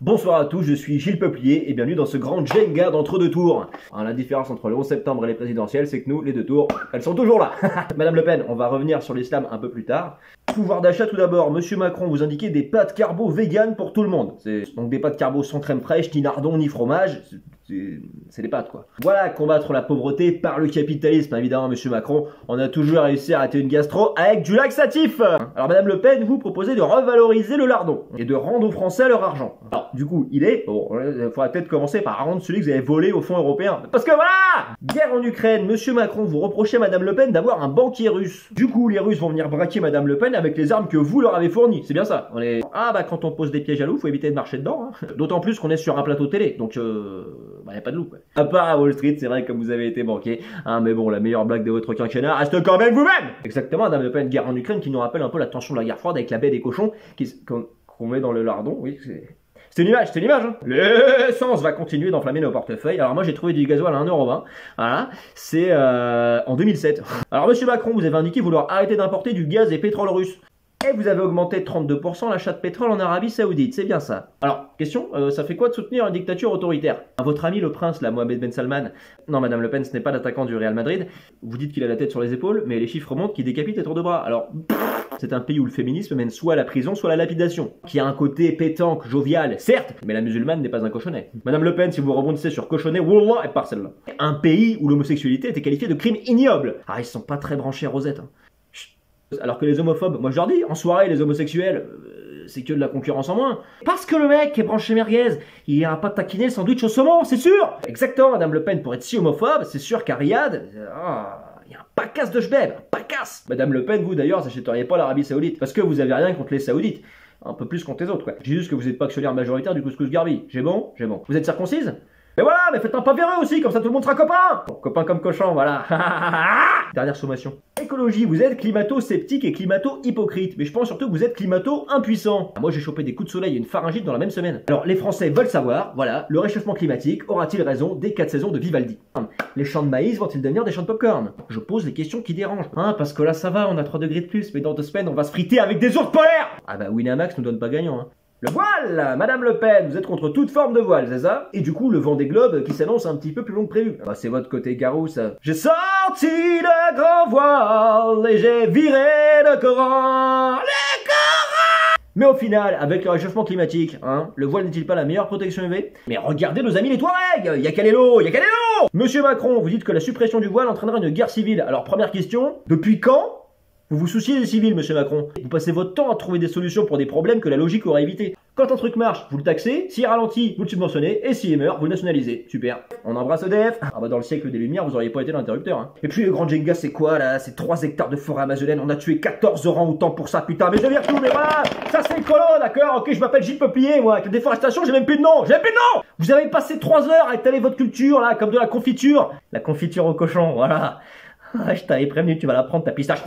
Bonsoir à tous, je suis Gilles Peuplier et bienvenue dans ce grand Jenga d'entre-deux tours. Alors, la différence entre le 11 septembre et les présidentielles, c'est que nous, les deux tours, elles sont toujours là. Madame Le Pen, on va revenir sur l'islam un peu plus tard. Pouvoir d'achat tout d'abord, Monsieur Macron, vous indiquez des pâtes carbo vegan pour tout le monde. C'est donc des pâtes carbo sans crème fraîche, ni lardon, ni fromage. C'est des pâtes quoi. Voilà, combattre la pauvreté par le capitalisme, évidemment, Monsieur Macron. On a toujours réussi à arrêter une gastro avec du laxatif. Alors Madame Le Pen, vous proposez de revaloriser le lardon et de rendre aux Français leur argent. Alors du coup, il faudra peut-être commencer par rendre celui que vous avez volé au fonds européen. Parce que voilà, guerre en Ukraine, Monsieur Macron, vous reprochez à Madame Le Pen d'avoir un banquier russe. Du coup, les Russes vont venir braquer Madame Le Pen avec les armes que vous leur avez fournies. C'est bien ça. Quand on pose des pièges à loup, faut éviter de marcher dedans. Hein. D'autant plus qu'on est sur un plateau télé, donc y a pas de loup quoi. À part à Wall Street, c'est vrai comme vous avez été banqué. Hein, mais bon, la meilleure blague de votre quinquennat reste quand même vous-même. Exactement, Madame Le Pen, guerre en Ukraine qui nous rappelle un peu la tension de la guerre froide avec la baie des cochons qu'on met dans le lardon. Oui, c'est une image, hein. L'essence va continuer d'enflammer nos portefeuilles. Alors moi j'ai trouvé du gasoil à 1,20 €. Voilà, c'est en 2007. Alors Monsieur Macron, vous avez indiqué vouloir arrêter d'importer du gaz et pétrole russe. Et vous avez augmenté de 32% l'achat de pétrole en Arabie Saoudite, c'est bien ça. Alors, question, ça fait quoi de soutenir une dictature autoritaire? Votre ami le prince, là, Mohamed Ben Salman. Non, Madame Le Pen, ce n'est pas l'attaquant du Real Madrid. Vous dites qu'il a la tête sur les épaules, mais les chiffres montrent qu'il décapite à tour de bras. Alors, c'est un pays où le féminisme mène soit à la prison, soit à la lapidation. Qui a un côté pétanque, jovial, certes, mais la musulmane n'est pas un cochonnet. Madame Le Pen, si vous rebondissez sur cochonnet, wallah, et par celle-là. Un pays où l'homosexualité était qualifiée de crime ignoble. Ah, ils sont pas très branchés Rosette, hein. Alors que les homophobes, moi je leur dis, en soirée les homosexuels, c'est que de la concurrence en moins. Parce que le mec est branché merguez, il ira pas taquiner le sandwich au saumon, c'est sûr. Exactement, Madame Le Pen, pour être si homophobe, c'est sûr qu'à Riyad, il y a un pacasse de schbeb, un pacasse. Madame Le Pen, vous d'ailleurs, n'achèteriez pas l'Arabie Saoudite, parce que vous avez rien contre les Saoudites. Un peu plus contre les autres, quoi. J'ai juste que vous n'êtes pas actionnaire majoritaire du couscous Garbi. J'ai bon. Vous êtes circoncise? Mais voilà, mais faites un pas véreux aussi, comme ça tout le monde sera copain. Bon, copain comme cochon, voilà. Dernière sommation. Écologie, vous êtes climato-sceptique et climato-hypocrite, mais je pense surtout que vous êtes climato-impuissant. Moi j'ai chopé des coups de soleil et une pharyngite dans la même semaine. Alors les Français veulent savoir, voilà, le réchauffement climatique aura-t-il raison des 4 saisons de Vivaldi? Les champs de maïs vont-ils devenir des champs de popcorn? Je pose les questions qui dérangent. Hein, parce que là ça va, on a 3 degrés de plus, mais dans 2 semaines on va se friter avec des ours polaires. Ah bah Winamax nous donne pas gagnant, hein. Le voile, Madame Le Pen, vous êtes contre toute forme de voile, c'est ça? Et du coup, le Vendée Globe qui s'annonce un petit peu plus long que prévu. Bah, c'est votre côté garou, ça. J'ai sorti le grand voile et j'ai viré le Coran. Mais au final, avec le réchauffement climatique, hein, le voile n'est-il pas la meilleure protection UV? Mais regardez nos amis les Touaregs, y'a Calélo. Monsieur Macron, vous dites que la suppression du voile entraînera une guerre civile. Alors, première question, depuis quand vous vous souciez des civils, Monsieur Macron? Vous passez votre temps à trouver des solutions pour des problèmes que la logique aurait évité. Quand un truc marche, vous le taxez, s'il ralentit, vous le subventionnez, et s'il meurt, vous le nationalisez. Super. On embrasse EDF. Ah bah dans le siècle des Lumières, vous auriez pas été l'interrupteur, hein. Et puis le grand Jenga, c'est quoi là? C'est 3 hectares de forêt amazonienne, on a tué 14 orang-outans pour ça, putain. Mais je vire tout, mais voilà. Ça c'est écolo, d'accord? Ok, je m'appelle Gilles Peuplier, moi. Avec la déforestation, j'ai même plus de nom. Vous avez passé 3 heures à étaler votre culture, là, comme de la confiture. La confiture au cochon, voilà. Ah, je t'avais prévenu, tu vas la prendre, ta pistache.